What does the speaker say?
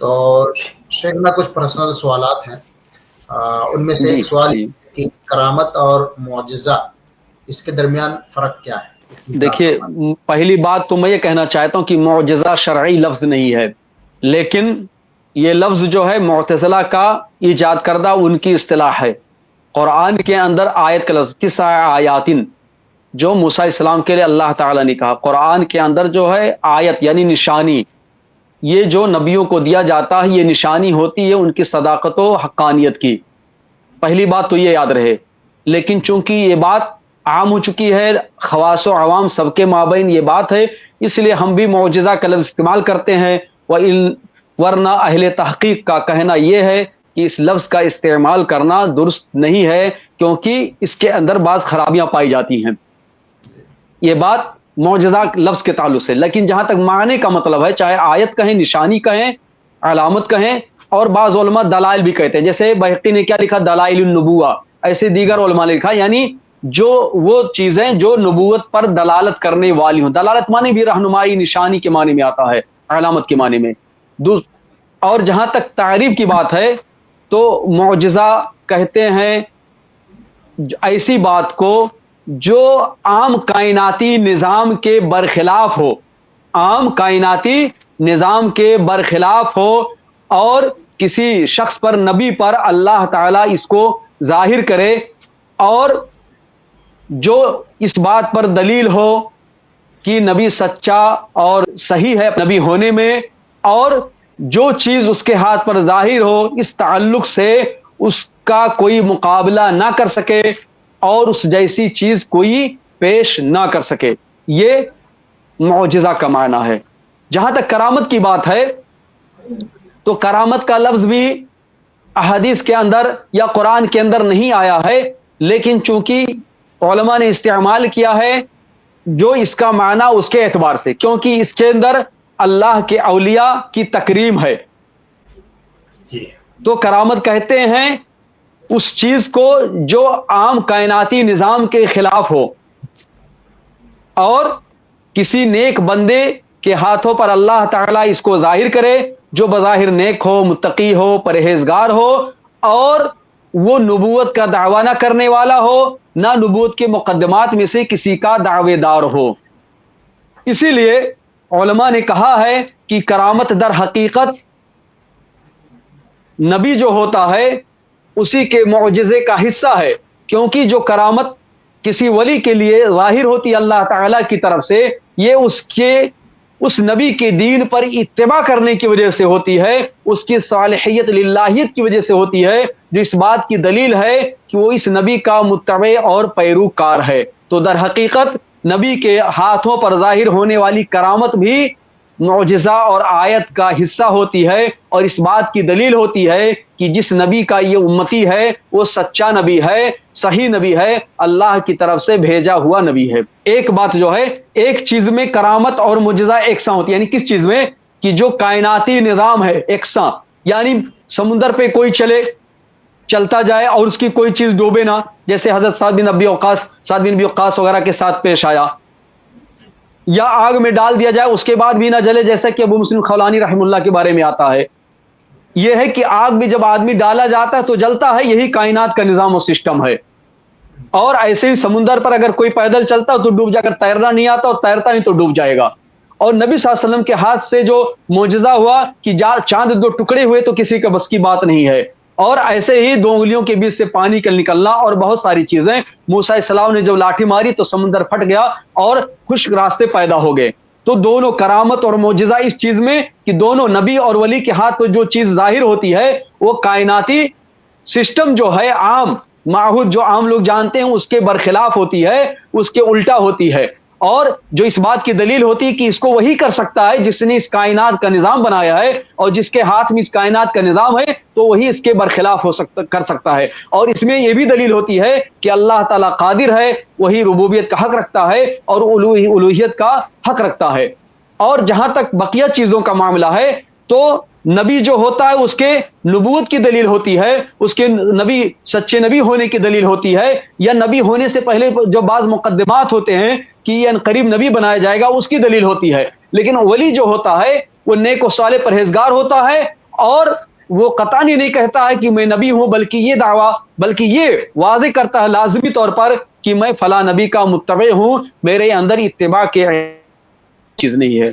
تو شیخ میں کچھ پرسنل سوالات ہیں، ان میں سے جی ایک سوال جی کہ کرامت اور معجزہ اس کے درمیان فرق کیا ہے؟ اس کی وضاحت دیکھیے، فرمائیں۔ پہلی بات تو میں یہ کہنا چاہتا ہوں کہ معجزہ شرعی لفظ نہیں ہے، لیکن یہ لفظ جو ہے معتزلہ کا ایجاد کردہ ان کی اصطلاح ہے۔ قرآن کے اندر آیت کا لفظ 9 آیاتن جو موسیٰ علیہ السلام کے لیے اللہ تعالیٰ نے کہا، قرآن کے اندر جو ہے آیت یعنی نشانی، یہ جو نبیوں کو دیا جاتا ہے یہ نشانی ہوتی ہے ان کی صداقت و حقانیت کی۔ پہلی بات تو یہ یاد رہے، لیکن چونکہ یہ بات عام ہو چکی ہے، خواص و عوام سب کے مابین یہ بات ہے، اس لیے ہم بھی معجزہ کا لفظ استعمال کرتے ہیں، ورنہ اہل تحقیق کا کہنا یہ ہے کہ اس لفظ کا استعمال کرنا درست نہیں ہے، کیونکہ اس کے اندر بعض خرابیاں پائی جاتی ہیں۔ یہ بات معجزہ لفظ کے تعلق سے، لیکن جہاں تک معنی کا مطلب ہے، چاہے آیت کہیں، نشانی کہیں، علامت کہیں، اور بعض علماء دلائل بھی کہتے ہیں، جیسے بہقی نے کیا لکھا، دلائل النبوہ، ایسے دیگر علماء نے لکھا، یعنی جو وہ چیزیں جو نبوت پر دلالت کرنے والی ہوں۔ دلالت معنی بھی رہنمائی، نشانی کے معنی میں آتا ہے، علامت کے معنی میں۔ اور جہاں تک تعریف کی بات ہے تو معجزہ کہتے ہیں ایسی بات کو جو عام کائناتی نظام کے برخلاف ہو، عام کائناتی نظام کے برخلاف ہو، اور کسی شخص پر، نبی پر اللہ تعالیٰ اس کو ظاہر کرے، اور جو اس بات پر دلیل ہو کہ نبی سچا اور صحیح ہے نبی ہونے میں، اور جو چیز اس کے ہاتھ پر ظاہر ہو اس تعلق سے اس کا کوئی مقابلہ نہ کر سکے اور اس جیسی چیز کوئی پیش نہ کر سکے، یہ معجزہ کا معنی ہے۔ جہاں تک کرامت کی بات ہے تو کرامت کا لفظ بھی احادیث کے اندر یا قرآن کے اندر نہیں آیا ہے، لیکن چونکہ علماء نے استعمال کیا ہے جو اس کا معنی اس کے اعتبار سے، کیونکہ اس کے اندر اللہ کے اولیاء کی تکریم ہے، تو کرامت کہتے ہیں اس چیز کو جو عام کائناتی نظام کے خلاف ہو، اور کسی نیک بندے کے ہاتھوں پر اللہ تعالیٰ اس کو ظاہر کرے، جو بظاہر نیک ہو، متقی ہو، پرہیزگار ہو، اور وہ نبوت کا دعویٰ نہ کرنے والا ہو، نہ نبوت کے مقدمات میں سے کسی کا دعوے دار ہو۔ اسی لیے علماء نے کہا ہے کہ کرامت در حقیقت نبی جو ہوتا ہے اسی کے معجزے کا حصہ ہے، کیونکہ جو کرامت کسی ولی کے لیے ظاہر ہوتی اللہ تعالیٰ کی طرف سے، یہ اس نبی کے دین پر اتباع کرنے کی وجہ سے ہوتی ہے، اس کی صالحیت للہیت کی وجہ سے ہوتی ہے، جو اس بات کی دلیل ہے کہ وہ اس نبی کا متبع اور پیروکار ہے۔ تو در حقیقت نبی کے ہاتھوں پر ظاہر ہونے والی کرامت بھی معجزہ اور آیت کا حصہ ہوتی ہے، اور اس بات کی دلیل ہوتی ہے کہ جس نبی کا یہ امتی ہے وہ سچا نبی ہے، صحیح نبی ہے، اللہ کی طرف سے بھیجا ہوا نبی ہے۔ ایک بات جو ہے، ایک چیز میں کرامت اور معجزہ یکساں ہوتی ہے، یعنی کس چیز میں؟ کہ جو کائناتی نظام ہے یکساں، یعنی سمندر پہ کوئی چلتا جائے اور اس کی کوئی چیز ڈوبے نہ، جیسے حضرت سعد بن ابی وقاص وغیرہ کے ساتھ پیش آیا، یا آگ میں ڈال دیا جائے اس کے بعد بھی نہ جلے، جیسا کہ ابو مسلم خولانی رحمہ اللہ کے بارے میں آتا ہے۔ یہ ہے کہ آگ میں جب آدمی ڈالا جاتا ہے تو جلتا ہے، یہی کائنات کا نظام و سسٹم ہے۔ اور ایسے ہی سمندر پر اگر کوئی پیدل چلتا تو ڈوب جا کر، تیرنا نہیں آتا اور تیرتا نہیں تو ڈوب جائے گا۔ اور نبی صلی اللہ علیہ وسلم کے ہاتھ سے جو معجزہ ہوا کہ چاند 2 ٹکڑے ہوئے تو کسی کا بس کی بات نہیں ہے، اور ایسے ہی 2 انگلیوں کے بیچ سے پانی کا نکلنا اور بہت ساری چیزیں۔ موسیٰ علیہ السلام نے جب لاٹھی ماری تو سمندر پھٹ گیا اور خشک راستے پیدا ہو گئے۔ تو دونوں کرامت اور معجزہ اس چیز میں کہ دونوں نبی اور ولی کے ہاتھ پر جو چیز ظاہر ہوتی ہے وہ کائناتی سسٹم جو ہے، عام معہود جو عام لوگ جانتے ہیں اس کے برخلاف ہوتی ہے، اس کے الٹا ہوتی ہے، اور جو اس بات کی دلیل ہوتی ہے کہ اس کو وہی کر سکتا ہے جس نے اس کائنات کا نظام بنایا ہے، اور جس کے ہاتھ میں اس کائنات کا نظام ہے تو وہی اس کے برخلاف کر سکتا ہے۔ اور اس میں یہ بھی دلیل ہوتی ہے کہ اللہ تعالیٰ قادر ہے، وہی ربوبیت کا حق رکھتا ہے اور الوہیت کا حق رکھتا ہے۔ اور جہاں تک بقیہ چیزوں کا معاملہ ہے تو نبی جو ہوتا ہے اس کے نبوت کی دلیل ہوتی ہے، اس کے نبی سچے نبی ہونے کی دلیل ہوتی ہے، یا نبی ہونے سے پہلے جو بعض مقدمات ہوتے ہیں کہ یہ انقریب نبی بنایا جائے گا اس کی دلیل ہوتی ہے۔ لیکن ولی جو ہوتا ہے وہ نیک و صالح پرہیزگار ہوتا ہے، اور وہ قطعی نہیں کہتا ہے کہ میں نبی ہوں، بلکہ یہ واضح کرتا ہے لازمی طور پر کہ میں فلاں نبی کا متبع ہوں، میرے اندر اتباع کے چیز نہیں ہے۔